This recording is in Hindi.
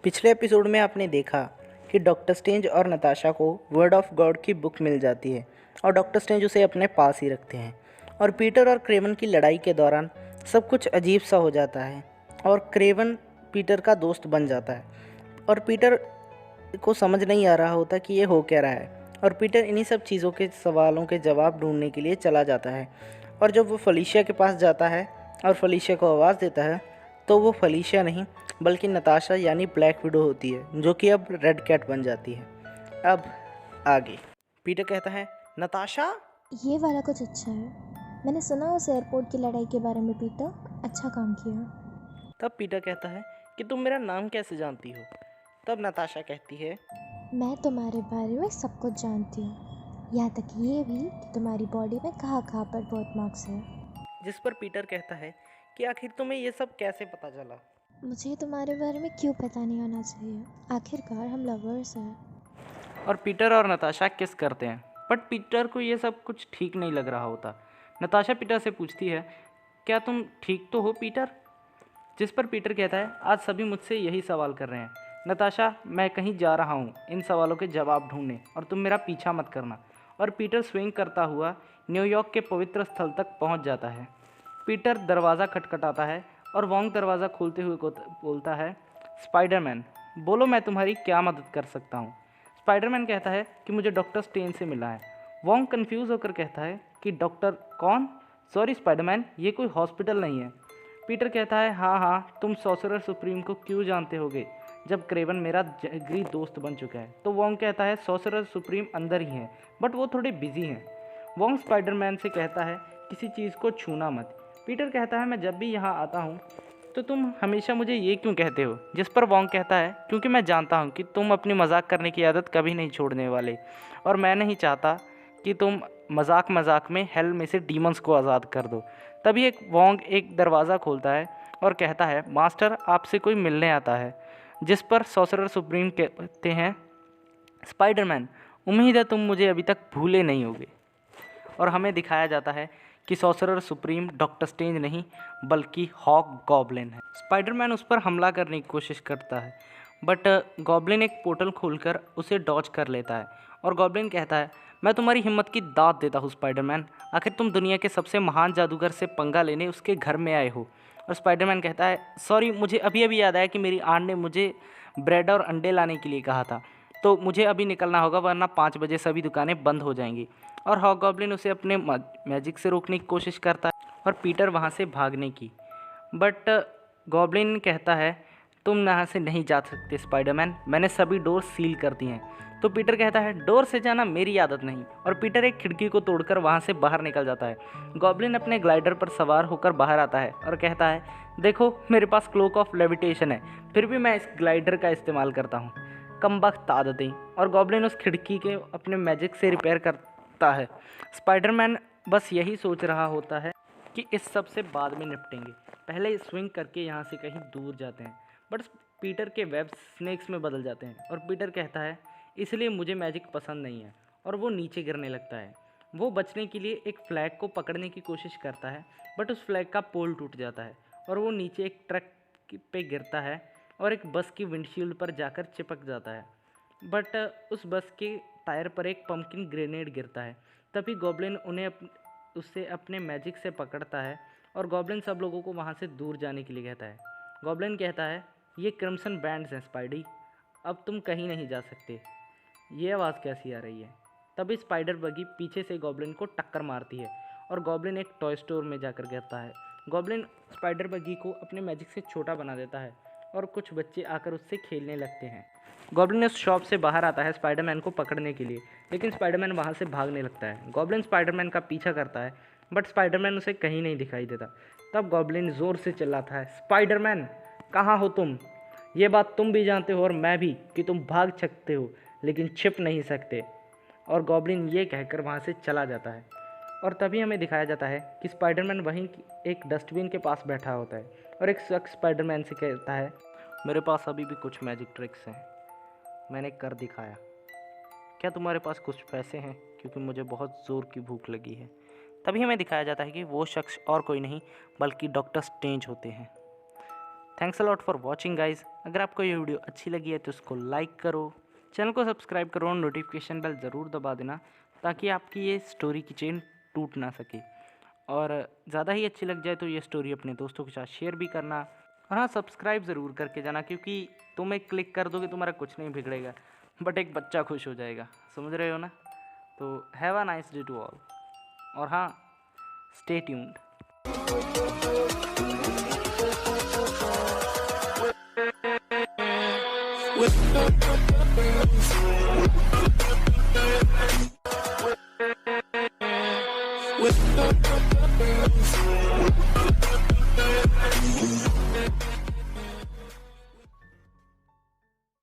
पिछले एपिसोड में आपने देखा कि डॉक्टर स्ट्रेंज और नताशा को वर्ड ऑफ गॉड की बुक मिल जाती है और डॉक्टर स्ट्रेंज उसे अपने पास ही रखते हैं। और पीटर और क्रेवन की लड़ाई के दौरान सब कुछ अजीब सा हो जाता है और क्रेवन पीटर का दोस्त बन जाता है और पीटर को समझ नहीं आ रहा होता कि ये हो क्या रहा है। और पीटर इन्हीं सब चीज़ों के सवालों के जवाब ढूंढने के लिए चला जाता है। और जब वो फलीशिया के पास जाता है और फलीशिया को आवाज़ देता है तो वो फलीशिया नहीं बल्कि नताशा यानी ब्लैक विडो होती है, जो कि अब रेड कैट बन जाती है। अब आगे पीटर कहता है, नताशा। ये वाला कुछ अच्छा है। मैंने सुना उस एयरपोर्ट की लड़ाई के बारे में। पीटर, अच्छा काम किया। तब पीटर कहता है कि तुम मेरा नाम कैसे जानती हो। तब नताशा कहती है, मैं तुम्हारे बारे में सब कुछ जानती हूँ, यहाँ तक ये भी कि तुम्हारी बॉडी में कहाँ कहाँ पर बर्थ मार्क्स हैं। जिस पर पीटर कहता है कि आखिर तुम्हें ये सब कैसे पता चला। मुझे तुम्हारे बारे में क्यों पता नहीं होना चाहिए, आखिरकार हम लवर्स हैं। और पीटर और नताशा किस करते हैं, बट पीटर को ये सब कुछ ठीक नहीं लग रहा होता। नताशा पीटर से पूछती है, क्या तुम ठीक तो हो पीटर। जिस पर पीटर कहता है, आज सभी मुझसे यही सवाल कर रहे हैं नताशा, मैं कहीं जा रहा हूँ इन सवालों के जवाब ढूंढने और तुम मेरा पीछा मत करना। और पीटर स्विंग करता हुआ न्यूयॉर्क के पवित्र स्थल तक पहुँच जाता है। पीटर दरवाज़ा खटखटाता है और वोंग दरवाज़ा खोलते हुए बोलता है, स्पाइडरमैन बोलो, मैं तुम्हारी क्या मदद कर सकता हूँ। स्पाइडरमैन कहता है कि मुझे डॉक्टर स्टेन से मिलना है। वोंग कंफ्यूज होकर कहता है कि डॉक्टर कौन। सॉरी स्पाइडरमैन, ये कोई हॉस्पिटल नहीं है। पीटर कहता है, हाँ हाँ, तुम सॉर्सरर सुप्रीम को क्यों जानते होगे जब क्रेवन मेरा जिगरी दोस्त बन चुका है। तो वोंग कहता है, सॉर्सरर सुप्रीम अंदर ही हैं बट वो थोड़े बिजी हैं। वोंग स्पाइडरमैन से कहता है, किसी चीज़ को छूना मत। पीटर कहता है, मैं जब भी यहाँ आता हूँ तो तुम हमेशा मुझे ये क्यों कहते हो। जिस पर वोंग कहता है, क्योंकि मैं जानता हूँ कि तुम अपनी मजाक करने की आदत कभी नहीं छोड़ने वाले और मैं नहीं चाहता कि तुम मजाक मजाक में हेल में से डीमंस को आज़ाद कर दो। तभी एक वोंग एक दरवाज़ा खोलता है और कहता है, मास्टर आपसे कोई मिलने आता है। जिस पर सॉर्सरर सुप्रीम कहते हैं, स्पाइडरमैन उम्मीद है तुम मुझे अभी तक भूले नहीं होगे। और हमें दिखाया जाता है कि सॉर्सरर सुप्रीम डॉक्टर स्ट्रेंज नहीं बल्कि हॉक गॉब्लिन है। स्पाइडरमैन उस पर हमला करने की कोशिश करता है बट गॉब्लिन एक पोर्टल खोलकर उसे डॉज कर लेता है। और गॉब्लिन कहता है, मैं तुम्हारी हिम्मत की दाद देता हूँ स्पाइडरमैन, आखिर तुम दुनिया के सबसे महान जादूगर से पंगा लेने उसके घर में आए हो। और स्पाइडरमैन कहता है, सॉरी, मुझे अभी अभी याद आया कि मेरी आंट ने मुझे ब्रेड और अंडे लाने के लिए कहा था, तो मुझे अभी निकलना होगा वरना 5 बजे सभी दुकानें बंद हो जाएंगी। और हॉकगॉब्लिन उसे अपने मैजिक से रोकने की कोशिश करता है और पीटर वहाँ से भागने की, बट गॉब्लिन कहता है, तुम यहाँ से नहीं जा सकते स्पाइडरमैन, मैंने सभी डोर सील कर दिए हैं। तो पीटर कहता है, डोर से जाना मेरी आदत नहीं। और पीटर एक खिड़की को तोड़कर वहाँ से बाहर निकल जाता है। गॉब्लिन अपने ग्लाइडर पर सवार होकर बाहर आता है और कहता है, देखो मेरे पास क्लोक ऑफ लेविटेशन है, फिर भी मैं इस ग्लाइडर का इस्तेमाल करता हूँ। कमबख्त आदतें। और गॉब्लिन उस खिड़की के अपने मैजिक से रिपेयर करता है। स्पाइडरमैन बस यही सोच रहा होता है कि इस सब से बाद में निपटेंगे, पहले स्विंग करके यहाँ से कहीं दूर जाते हैं। बट पीटर के वेब स्नेक्स में बदल जाते हैं और पीटर कहता है, इसलिए मुझे मैजिक पसंद नहीं है। और वो नीचे गिरने लगता है। वो बचने के लिए एक फ्लैग को पकड़ने की कोशिश करता है बट उस फ्लैग का पोल टूट जाता है और वो नीचे एक ट्रक पे गिरता है और एक बस की विंडशील्ड पर जाकर चिपक जाता है। बट उस बस के टायर पर एक पंपकिन ग्रेनेड गिरता है। तभी गॉब्लिन उन्हें उससे अपने मैजिक से पकड़ता है और गॉब्लिन सब लोगों को वहाँ से दूर जाने के लिए कहता है। गॉब्लिन कहता है, ये क्रिम्सन बैंड्स हैं स्पाइडी, अब तुम कहीं नहीं जा सकते। ये आवाज़ कैसी आ रही है। तभी स्पाइडर बगी पीछे से गॉब्लिन को टक्कर मारती है और गॉब्लिन एक टॉय स्टोर में जाकर गिरता है। गॉब्लिन स्पाइडर बगी को अपने मैजिक से छोटा बना देता है और कुछ बच्चे आकर उससे खेलने लगते हैं। गॉब्लिन उस शॉप से बाहर आता है स्पाइडरमैन को पकड़ने के लिए, लेकिन स्पाइडरमैन वहाँ से भागने लगता है। गॉब्लिन स्पाइडरमैन का पीछा करता है बट स्पाइडरमैन उसे कहीं नहीं दिखाई देता। तब गॉब्लिन ज़ोर से चिल्लाता है, स्पाइडरमैन कहाँ हो तुम। ये बात तुम भी जानते हो और मैं भी कि तुम भाग सकते हो लेकिन छिप नहीं सकते। और गॉब्लिन ये कहकर वहाँ से चला जाता है। और तभी हमें दिखाया जाता है कि स्पाइडरमैन वहीं एक डस्टबिन के पास बैठा होता है और एक शख्स स्पाइडरमैन से कहता है, मेरे पास अभी भी कुछ मैजिक ट्रिक्स हैं, मैंने कर दिखाया, क्या तुम्हारे पास कुछ पैसे हैं, क्योंकि मुझे बहुत ज़ोर की भूख लगी है। तभी हमें दिखाया जाता है कि वो शख्स और कोई नहीं बल्कि डॉक्टर स्ट्रेंज होते हैं। Thanks a lot for watching guys. अगर आपको ये वीडियो अच्छी लगी है तो उसको लाइक करो, चैनल को सब्सक्राइब करो और नोटिफिकेशन बेल ज़रूर दबा देना ताकि आपकी ये स्टोरी की चेन टूट ना सके। और ज़्यादा ही अच्छी लग जाए तो ये स्टोरी अपने दोस्तों के साथ शेयर भी करना। और हाँ, सब्सक्राइब ज़रूर करके जाना, क्योंकि तुम एक क्लिक कर दोगे तुम्हारा कुछ नहीं बिगड़ेगा, बट एक बच्चा खुश हो जाएगा। समझ रहे हो ना? तो have a nice day to all. और हाँ, स्टे ट्यून्ड।